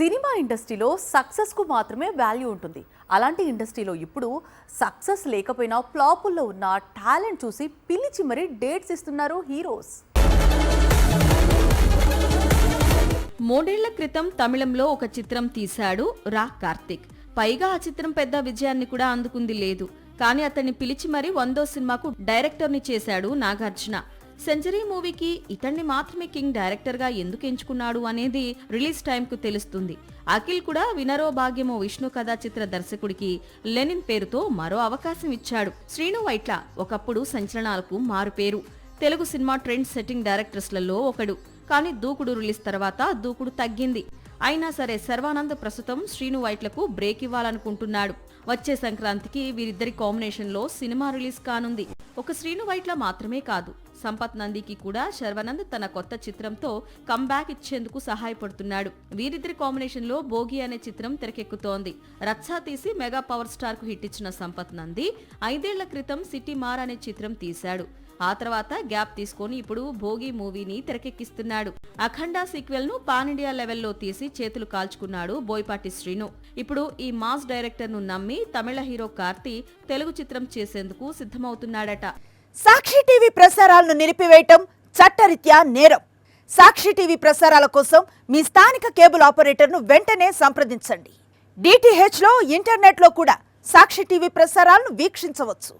Cinema ఇండస్ట్రీలో సక్సెస్కు మాత్రమే value ఉంటుంది. అలాంటి ఇండస్ట్రీలో ఇప్పుడు సక్సెస్ లేకపోయినా ఫ్లాపుల్లో ఉన్న టాలెంట్ చూసి పిలిచి మరీ డేట్స్ ఇస్తున్నారు హీరోస్. మూడేళ్ల క్రితం తమిళంలో ఒక చిత్రం తీశాడు రా కార్తిక్. పైగా ఆ చిత్రం పెద్ద విజయాన్ని కూడా అందుకుంది లేదు. కానీ అతన్ని పిలిచి మరీ 100వ సినిమాకు డైరెక్టర్ని చేశాడు నాగార్జున. సెంచరీ మూవీకి ఇతన్ని మాత్రమే కింగ్ డైరెక్టర్ గా ఎందుకు ఎంచుకున్నాడు అనేది రిలీజ్ టైం కు తెలుస్తుంది. అఖిల్ కూడా వినరో భాగ్యమో విష్ణు కథా చిత్ర దర్శకుడికి లెనిన్ పేరుతో మరో అవకాశం ఇచ్చాడు. శ్రీను వైట్ల ఒకప్పుడు సంచలనాలకు మారుపేరు. తెలుగు సినిమా ట్రెండ్ సెట్టింగ్ డైరెక్టర్స్లలో ఒకడు. కానీ దూకుడు రిలీజ్ తర్వాత దూకుడు తగ్గింది. అయినా సరే శర్వానంద్ ప్రస్తుతం శ్రీను వైట్లకు బ్రేక్ ఇవ్వాలనుకుంటున్నాడు. వచ్చే సంక్రాంతికి వీరిద్దరి కాంబినేషన్ లో సినిమా రిలీజ్ కానుంది. ఒక శ్రీను వైట్ల మాత్రమే కాదు, సంపత్ నందికి కూడా శర్వానంద్ తన కొత్త చిత్రంతో కంబ్యాక్ ఇచ్చేందుకు సహాయపడుతున్నాడు. వీరిద్దరి కాంబినేషన్ లో భోగి అనే చిత్రం తెరకెక్కుతోంది. రచ్చా తీసి మెగా పవర్ స్టార్ కు హిట్ ఇచ్చిన సంపత్ నంది 5 ఏళ్ల క్రితం సిటీ మార్ అనే చిత్రం తీశాడు. ఆ తర్వాత గ్యాప్ తీసుకొని ఇప్పుడు భోగి మూవీని తెరకెక్కిస్తున్నాడు. అఖండ సీక్వెల్ ను పాన్ ఇండియా లెవెల్లో తీసి చేతులు కాల్చుకున్నాడు బోయపాటి శ్రీను. ఇప్పుడు ఈ మాస్ డైరెక్టర్ ను నమ్మి తమిళ హీరో కార్తీ తెలుగు చిత్రం చేసేందుకు సిద్ధమవుతున్నాడట. సాక్షి టీవీ ప్రసారాలను నిలిపివేయటం చట్టరీత్యా నేరం. సాక్షి టీవీ ప్రసారాల కోసం మీ స్థానిక కేబుల్ ఆపరేటర్ను వెంటనే సంప్రదించండి. DTH లో ఇంటర్నెట్ లో కూడా సాక్షి టీవీ ప్రసారాలను వీక్షించవచ్చు.